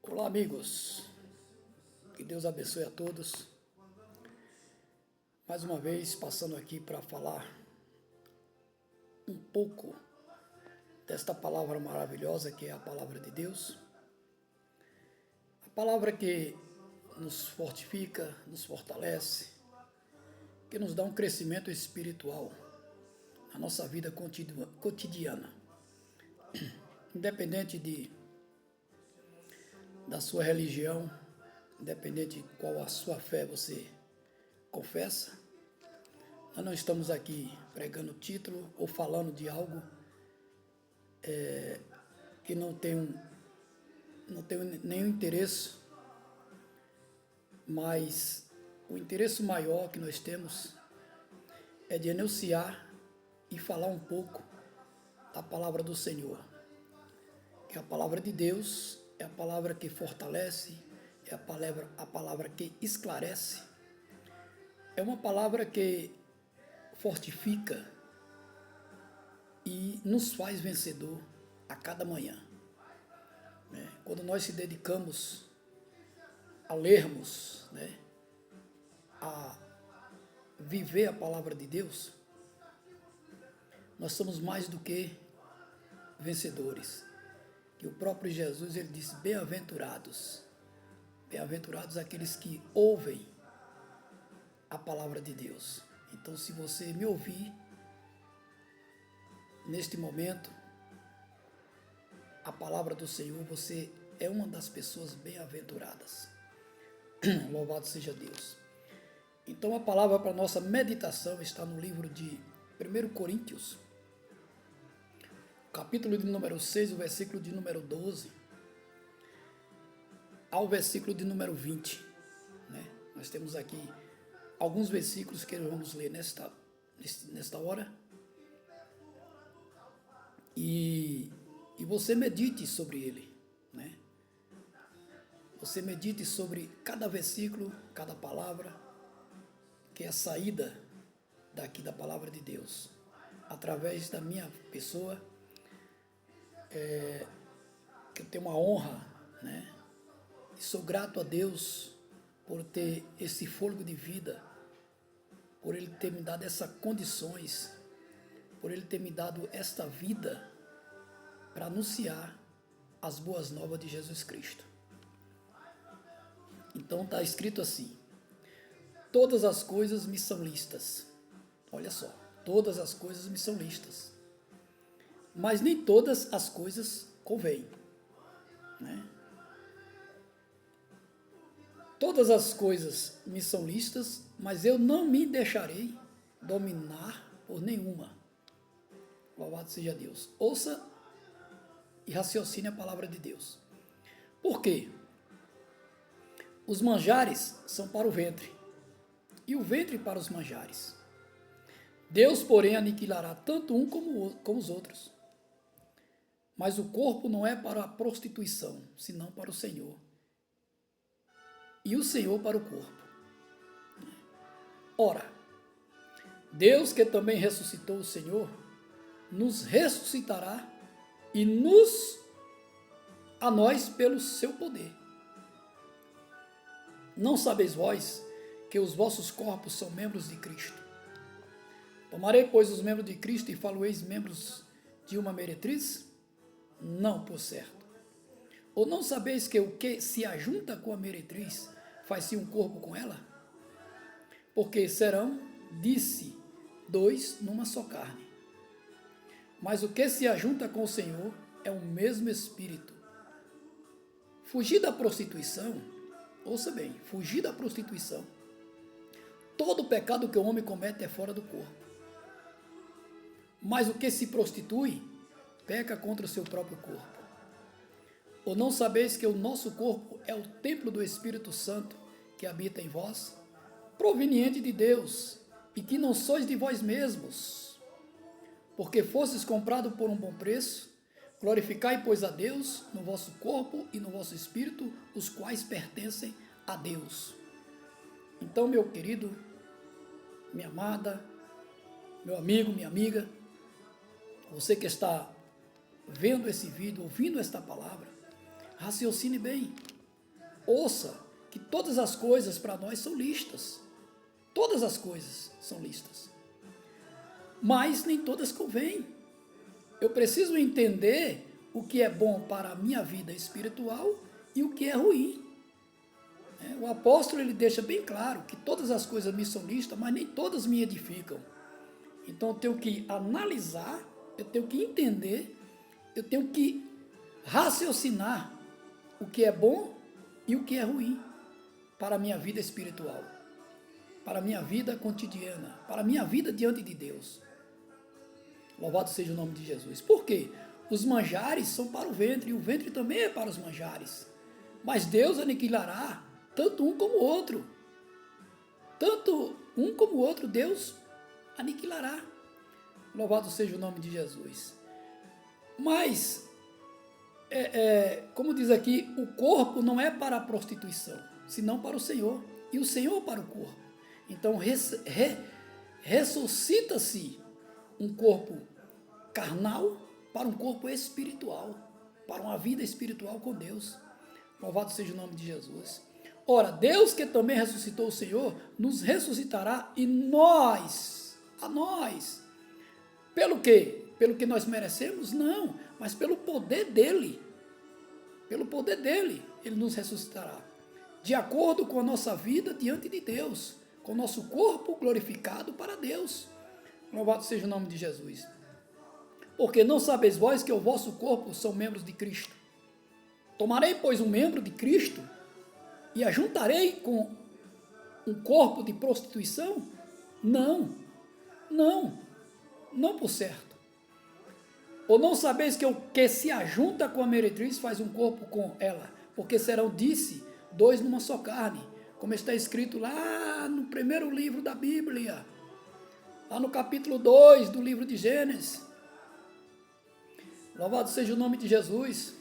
Olá, amigos. Que Deus abençoe a todos. Mais uma vez, passando aqui para falar um pouco desta palavra maravilhosa que é a palavra de Deus. A palavra que nos fortifica, nos fortalece, que nos dá um crescimento espiritual na nossa vida cotidiana. Independente da sua religião, independente de qual a sua fé você confessa, nós não estamos aqui pregando título ou falando de algo que não tem nenhum interesse, mas o interesse maior que nós temos é de enunciar e falar um pouco da palavra do Senhor, que é a palavra de Deus, é a palavra que fortalece, é a palavra que esclarece, é uma palavra que fortifica e nos faz vencedor a cada manhã. Quando nós se dedicamos a lermos, a viver a palavra de Deus, nós somos mais do que vencedores. Que o próprio Jesus, ele disse: bem-aventurados aqueles que ouvem a palavra de Deus. Então, se você me ouvir neste momento a palavra do Senhor, você é uma das pessoas bem-aventuradas. Louvado seja Deus. Então, a palavra para nossa meditação está no livro de 1 Coríntios, capítulo de número 6, o versículo de número 12, ao versículo de número 20. Nós temos aqui alguns versículos que vamos ler nesta hora. E você medite sobre ele. Você medite sobre cada versículo, cada palavra, que é a saída daqui da palavra de Deus, através da minha pessoa, que eu tenho uma honra, e sou grato a Deus por ter esse fôlego de vida, por Ele ter me dado essas condições, por Ele ter me dado esta vida para anunciar as boas novas de Jesus Cristo. Então está escrito assim: todas as coisas me são lícitas. Olha só, todas as coisas me são lícitas, mas nem todas as coisas convêm. Todas as coisas me são lícitas, mas eu não me deixarei dominar por nenhuma. Louvado seja Deus. Ouça e raciocine a palavra de Deus. Por quê? Os manjares são para o ventre, e o ventre para os manjares. Deus, porém, aniquilará tanto um como os outros. Mas o corpo não é para a prostituição, senão para o Senhor, e o Senhor para o corpo. Ora, Deus, que também ressuscitou o Senhor, nos ressuscitará e a nós pelo seu poder. Não sabeis vós que os vossos corpos são membros de Cristo? Tomarei, pois, os membros de Cristo e falo-eis membros de uma meretriz? Não, por certo. Ou não sabeis que o que se ajunta com a meretriz faz-se um corpo com ela? Porque serão, disse, dois numa só carne. Mas o que se ajunta com o Senhor é o mesmo Espírito. Fugir da prostituição, ouça bem, fugir da prostituição. Todo pecado que o homem comete é fora do corpo. Mas o que se prostitui, peca contra o seu próprio corpo. Ou não sabeis que o nosso corpo é o templo do Espírito Santo que habita em vós, proveniente de Deus, e que não sois de vós mesmos, porque fostes comprado por um bom preço? Glorificai, pois, a Deus no vosso corpo e no vosso espírito, os quais pertencem a Deus. Então, meu querido, minha amada, meu amigo, minha amiga, você que está vendo esse vídeo, ouvindo esta palavra, raciocine bem. ouça que todas as coisas para nós são listas. Todas as coisas são listas. Mas nem todas convêm. Eu preciso entender o que é bom para a minha vida espiritual e o que é ruim. O apóstolo ele deixa bem claro que todas as coisas me são listas, mas nem todas me edificam. Então eu tenho que analisar, eu tenho que entender, eu tenho que raciocinar o que é bom e o que é ruim para a minha vida espiritual, para a minha vida cotidiana, para a minha vida diante de Deus. Louvado seja o nome de Jesus. Por quê? Os manjares são para o ventre, e o ventre também é para os manjares. Mas Deus aniquilará tanto um como o outro. Tanto um como o outro, Deus aniquilará. Louvado seja o nome de Jesus. Mas, como diz aqui, o corpo não é para a prostituição, senão para o Senhor. E o Senhor para o corpo. Então, ressuscita-se um corpo carnal para um corpo espiritual, para uma vida espiritual com Deus. Louvado seja o nome de Jesus. Ora, Deus que também ressuscitou o Senhor, nos ressuscitará e a nós, pelo quê? Pelo que nós merecemos? Não, mas pelo poder dele. Pelo poder dele, ele nos ressuscitará. De acordo com a nossa vida diante de Deus, com o nosso corpo glorificado para Deus. Louvado seja o nome de Jesus. Porque não sabeis vós que o vosso corpo são membros de Cristo. Tomarei, pois, um membro de Cristo e ajuntarei com um corpo de prostituição? Não por certo. Ou não sabeis que o que se ajunta com a meretriz faz um corpo com ela? Porque serão, disse, dois numa só carne, como está escrito lá no primeiro livro da Bíblia, lá no capítulo 2 do livro de Gênesis. Louvado seja o nome de Jesus,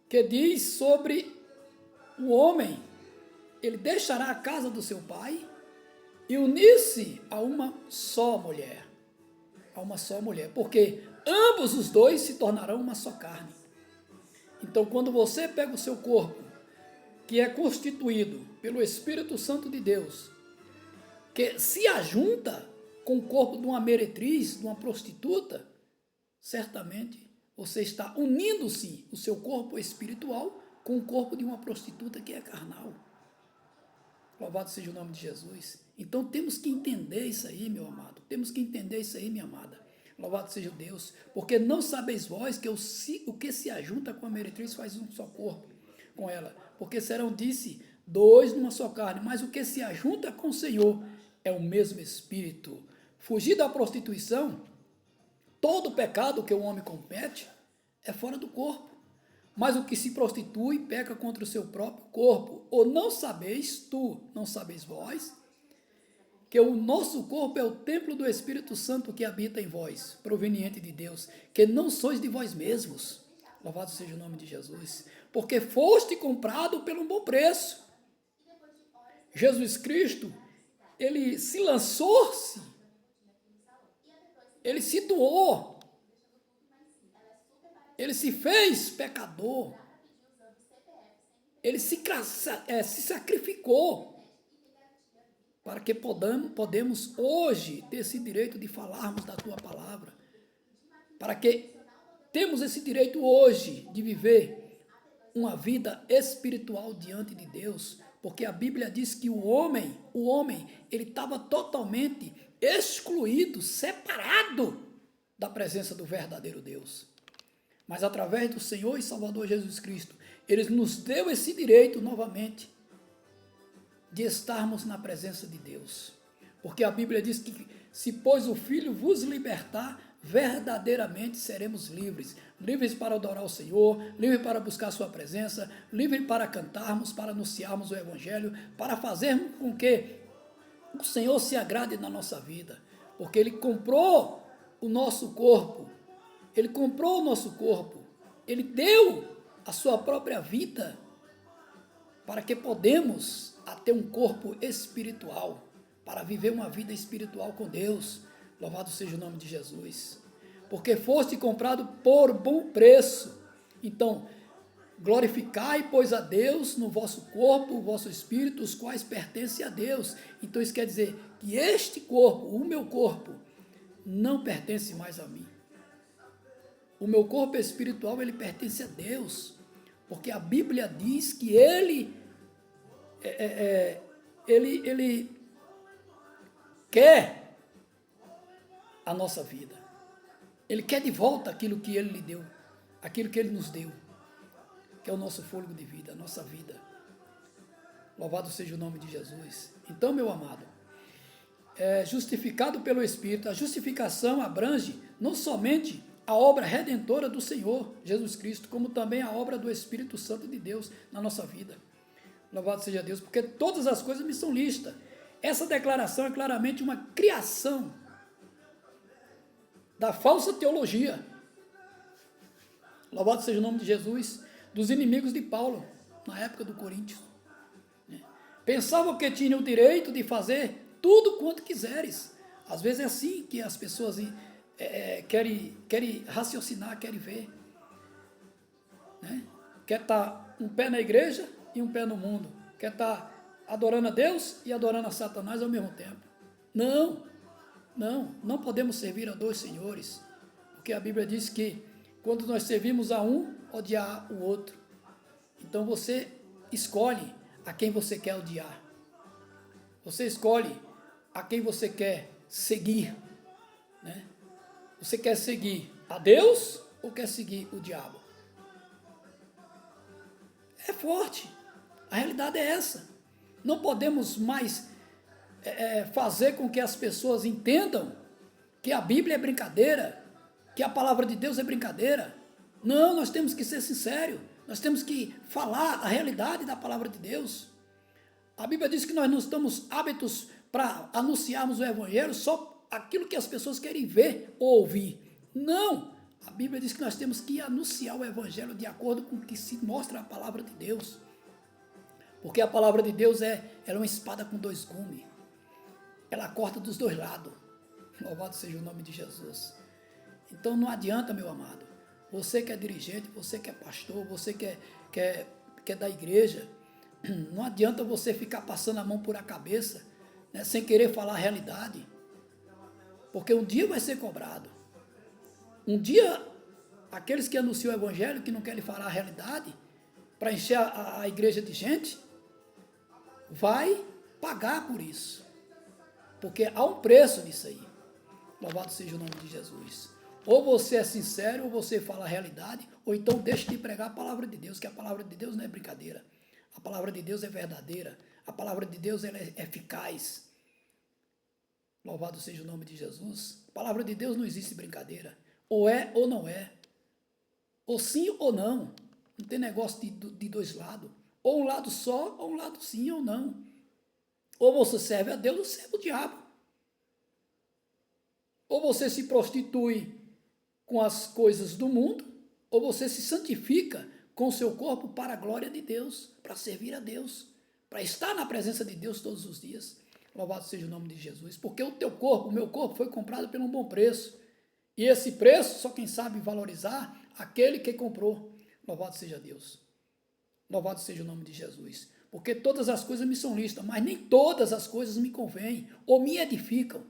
que diz sobre o homem, ele deixará a casa do seu pai e unir-se a uma só mulher. A uma só mulher, porque ambos os dois se tornarão uma só carne. Então, quando você pega o seu corpo, que é constituído pelo Espírito Santo de Deus, que se ajunta com o corpo de uma meretriz, de uma prostituta, certamente você está unindo-se o seu corpo espiritual com o corpo de uma prostituta que é carnal. Louvado seja o nome de Jesus. Então temos que entender isso aí, meu amado. Temos que entender isso aí, minha amada. Louvado seja Deus. Porque não sabeis vós que o que se ajunta com a meretriz faz um só corpo com ela. Porque serão, disse, dois numa só carne. Mas o que se ajunta com o Senhor é o mesmo Espírito. Fugir da prostituição, todo pecado que o homem comete é fora do corpo. Mas o que se prostitui peca contra o seu próprio corpo. Ou não sabeis não sabeis vós, que o nosso corpo é o templo do Espírito Santo que habita em vós, proveniente de Deus, que não sois de vós mesmos. Louvado seja o nome de Jesus. Porque foste comprado pelo bom preço. Jesus Cristo, ele se lançou-se, ele se doou, ele se fez pecador, ele se sacrificou para que podemos hoje ter esse direito de falarmos da tua palavra, para que temos esse direito hoje de viver uma vida espiritual diante de Deus, porque a Bíblia diz que o homem, ele estava totalmente excluído, separado da presença do verdadeiro Deus. Mas através do Senhor e Salvador Jesus Cristo, ele nos deu esse direito novamente de estarmos na presença de Deus. Porque a Bíblia diz que se pois o Filho vos libertar, verdadeiramente seremos livres. Livres para adorar o Senhor, livres para buscar a sua presença, livres para cantarmos, para anunciarmos o Evangelho, para fazermos com que o Senhor se agrade na nossa vida. Porque Ele comprou o nosso corpo, Ele comprou o nosso corpo, Ele deu a sua própria vida para que podemos ter um corpo espiritual, para viver uma vida espiritual com Deus. Louvado seja o nome de Jesus. Porque foste comprado por bom preço. Então, Glorificai, pois, a Deus no vosso corpo, o vosso espírito, os quais pertencem a Deus. Então isso quer dizer que este corpo, o meu corpo, não pertence mais a mim. O meu corpo espiritual, ele pertence a Deus. Porque a Bíblia diz que ele quer a nossa vida. Ele quer de volta aquilo que ele lhe deu, aquilo que ele nos deu, que é o nosso fôlego de vida, a nossa vida. Louvado seja o nome de Jesus. Então, meu amado, justificado pelo Espírito, a justificação abrange não somente a obra redentora do Senhor Jesus Cristo, como também a obra do Espírito Santo de Deus na nossa vida. Louvado seja Deus, porque todas as coisas me são lícitas. Essa declaração é claramente uma criação da falsa teologia. Louvado seja o nome de Jesus, dos inimigos de Paulo, na época do Coríntios. Pensavam que tinham o direito de fazer tudo quanto quiseres. Às vezes é assim que as pessoas querem raciocinar, querem ver. Né? Quer estar um pé na igreja e um pé no mundo. Quer estar adorando a Deus e adorando a Satanás ao mesmo tempo. Não podemos servir a dois senhores. Porque a Bíblia diz que quando nós servimos a um, odiar o outro. Então você escolhe a quem você quer odiar. Você escolhe a quem você quer seguir. Né? Você quer seguir a Deus ou quer seguir o diabo? É forte. A realidade é essa. Não podemos mais fazer com que as pessoas entendam que a Bíblia é brincadeira, que a palavra de Deus é brincadeira. Não, nós temos que ser sinceros. Nós temos que falar a realidade da palavra de Deus. A Bíblia diz que nós não estamos aptos para anunciarmos o Evangelho só aquilo que as pessoas querem ver ou ouvir. Não! A Bíblia diz que nós temos que anunciar o Evangelho de acordo com o que se mostra a palavra de Deus. Porque a palavra de Deus ela é uma espada com dois gumes. Ela corta dos dois lados. Louvado seja o nome de Jesus. Então não adianta, meu amado. Você que é dirigente, você que é pastor, você que é da igreja, não adianta você ficar passando a mão por a cabeça, né, sem querer falar a realidade. Porque um dia vai ser cobrado. Um dia, aqueles que anunciam o Evangelho, que não querem falar a realidade, para encher a igreja de gente, vai pagar por isso. Porque há um preço nisso aí. Louvado seja o nome de Jesus. Ou você é sincero, ou você fala a realidade, ou então deixe de pregar a palavra de Deus, que a palavra de Deus não é brincadeira. A palavra de Deus é verdadeira. A palavra de Deus ela é eficaz. Louvado seja o nome de Jesus. A palavra de Deus não existe brincadeira. Ou é ou não é. Ou sim ou não. Não tem negócio de dois lados. Ou um lado só, ou um lado sim ou não. Ou você serve a Deus ou serve o diabo. Ou você se prostitui com as coisas do mundo, ou você se santifica com o seu corpo para a glória de Deus, para servir a Deus, para estar na presença de Deus todos os dias. Louvado seja o nome de Jesus, porque o teu corpo, o meu corpo foi comprado por um bom preço, e esse preço só quem sabe valorizar, aquele que comprou. Louvado seja Deus. Louvado seja o nome de Jesus, porque todas as coisas me são lícitas, mas nem todas as coisas me convêm, ou me edificam.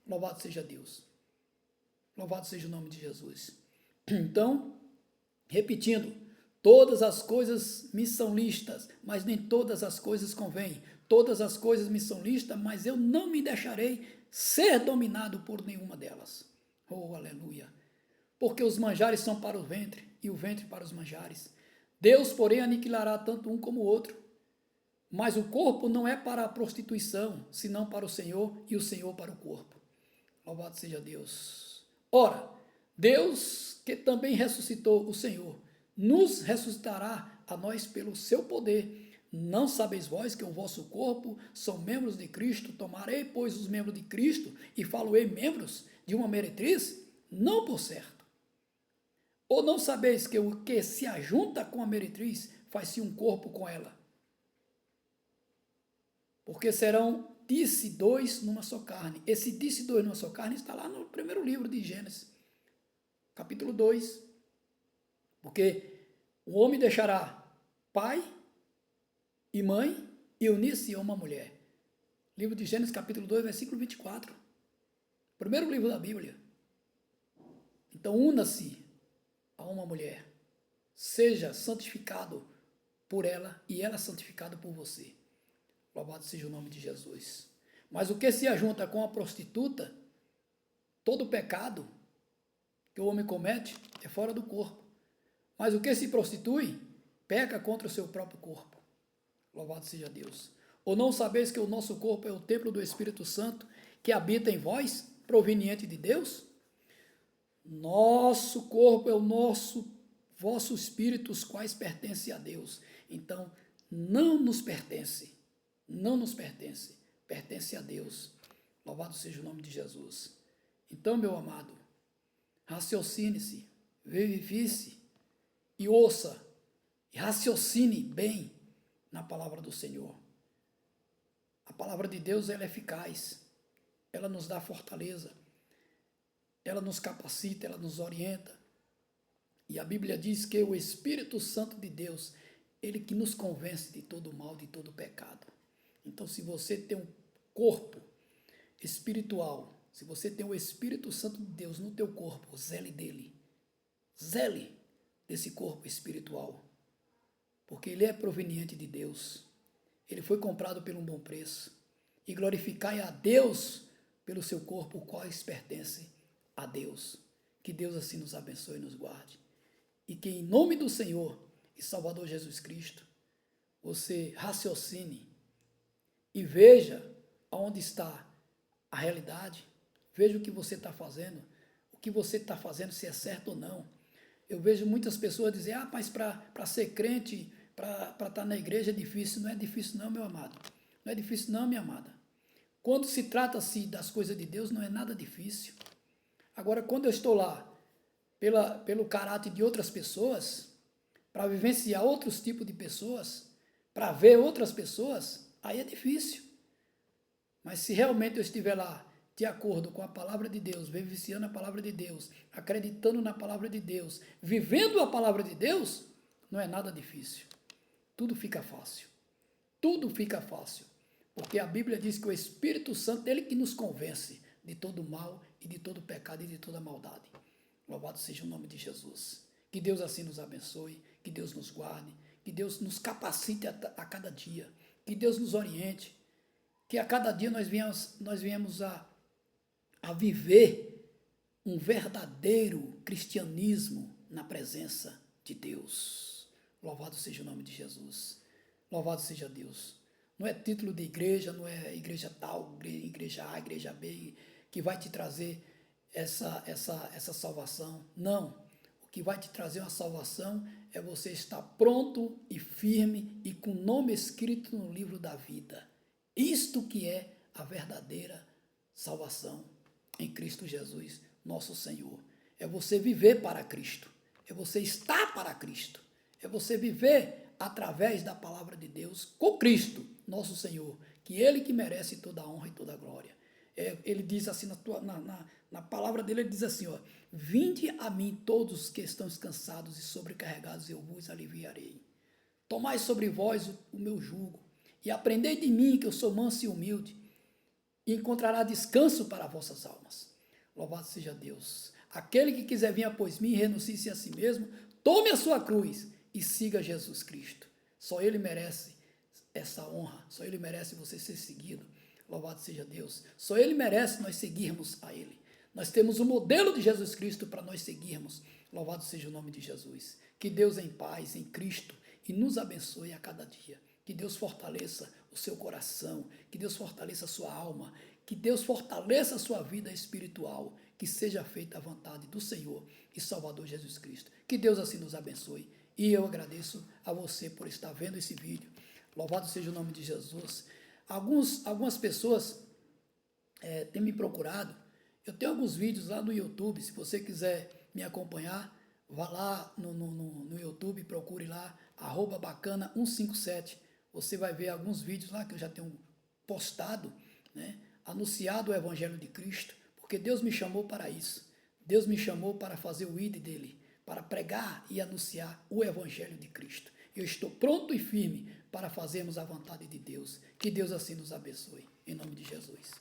Louvado seja Deus. Louvado seja o nome de Jesus. Então, repetindo, todas as coisas me são lícitas, mas nem todas as coisas convêm. Todas as coisas me são lícitas, mas eu não me deixarei ser dominado por nenhuma delas. Oh, aleluia! Porque os manjares são para o ventre, e o ventre para os manjares. Deus, porém, aniquilará tanto um como o outro. Mas o corpo não é para a prostituição, senão para o Senhor, e o Senhor para o corpo. Louvado seja Deus. Ora, Deus, que também ressuscitou o Senhor, nos ressuscitará a nós pelo seu poder. Não sabeis vós que o vosso corpo são membros de Cristo? Tomarei, pois, os membros de Cristo e falo-ei membros de uma meretriz? Não por certo. Ou não sabeis que o que se ajunta com a meretriz faz-se um corpo com ela? Porque serão, disse, dois numa só carne. Esse disse dois numa só carne está lá no primeiro livro de Gênesis, capítulo 2. Porque o homem deixará pai e mãe e unir-se a uma mulher. Livro de Gênesis, capítulo 2, versículo 24. Primeiro livro da Bíblia. Então, una-se a uma mulher. Seja santificado por ela e ela santificada por você. Louvado seja o nome de Jesus. Mas o que se ajunta com a prostituta, todo pecado que o homem comete é fora do corpo. Mas o que se prostitui, peca contra o seu próprio corpo. Louvado seja Deus. Ou não sabeis que o nosso corpo é o templo do Espírito Santo que habita em vós, proveniente de Deus? Nosso corpo é o vosso espírito, os quais pertencem a Deus. Então, não nos pertence. Não nos pertence. Pertence a Deus. Louvado seja o nome de Jesus. Então, meu amado, raciocine-se, vivifique-se e ouça e raciocine bem na palavra do Senhor. A palavra de Deus, ela é eficaz. Ela nos dá fortaleza. Ela nos capacita, ela nos orienta. E a Bíblia diz que o Espírito Santo de Deus, ele que nos convence de todo mal, de todo pecado. Então, se você tem um corpo espiritual, se você tem o Espírito Santo de Deus no teu corpo, zele dele. Zele desse corpo espiritual. Porque ele é proveniente de Deus. Ele foi comprado por um bom preço. E glorificai a Deus pelo seu corpo, o qual pertence a Deus. Que Deus assim nos abençoe e nos guarde. E que em nome do Senhor e Salvador Jesus Cristo, você raciocine e veja aonde está a realidade. Veja o que você está fazendo. O que você está fazendo, se é certo ou não. Eu vejo muitas pessoas dizer, mas para ser crente, para estar na igreja é difícil. Não é difícil não, meu amado. Não é difícil não, minha amada. Quando se trata-se das coisas de Deus, não é nada difícil. Agora, quando eu estou lá, pelo caráter de outras pessoas, para vivenciar outros tipos de pessoas, para ver outras pessoas, aí é difícil. Mas se realmente eu estiver lá, de acordo com a palavra de Deus, vivenciando a palavra de Deus, acreditando na palavra de Deus, vivendo a palavra de Deus, não é nada difícil. Tudo fica fácil. Tudo fica fácil. Porque a Bíblia diz que o Espírito Santo, ele que nos convence de todo mal e de todo pecado e de toda maldade. Louvado seja o nome de Jesus. Que Deus assim nos abençoe, que Deus nos guarde, que Deus nos capacite a cada dia, que Deus nos oriente, que a cada dia nós viemos a viver um verdadeiro cristianismo na presença de Deus. Louvado seja o nome de Jesus. Louvado seja Deus. Não é título de igreja, não é igreja tal, igreja A, igreja B, que vai te trazer essa salvação. Não. O que vai te trazer uma salvação é você estar pronto e firme e com o nome escrito no livro da vida. Isto que é a verdadeira salvação em Cristo Jesus, nosso Senhor. É você viver para Cristo. É você estar para Cristo. É você viver através da palavra de Deus com Cristo, nosso Senhor, que Ele que merece toda a honra e toda a glória. Ele diz assim, na palavra dele, ele diz assim, vinde a mim todos que estão cansados e sobrecarregados, eu vos aliviarei. Tomai sobre vós o meu jugo, e aprendei de mim, que eu sou manso e humilde, e encontrará descanso para vossas almas. Louvado seja Deus. Aquele que quiser vir após mim, renuncie-se a si mesmo, tome a sua cruz e siga Jesus Cristo. Só Ele merece essa honra, só Ele merece você ser seguido. Louvado seja Deus. Só Ele merece nós seguirmos a Ele. Nós temos o modelo de Jesus Cristo para nós seguirmos. Louvado seja o nome de Jesus. Que Deus em paz, em Cristo, e nos abençoe a cada dia. Que Deus fortaleça o seu coração, que Deus fortaleça a sua alma, que Deus fortaleça a sua vida espiritual, que seja feita a vontade do Senhor e Salvador Jesus Cristo. Que Deus assim nos abençoe. E eu agradeço a você por estar vendo esse vídeo. Louvado seja o nome de Jesus. Algumas pessoas têm me procurado. Eu tenho alguns vídeos lá no YouTube. Se você quiser me acompanhar, vá lá no YouTube, procure lá, @bacana157. Você vai ver alguns vídeos lá que eu já tenho postado, né, anunciado o Evangelho de Cristo, porque Deus me chamou para isso. Deus me chamou para fazer o ID dele, para pregar e anunciar o Evangelho de Cristo. Eu estou pronto e firme para fazermos a vontade de Deus. Que Deus assim nos abençoe. Em nome de Jesus.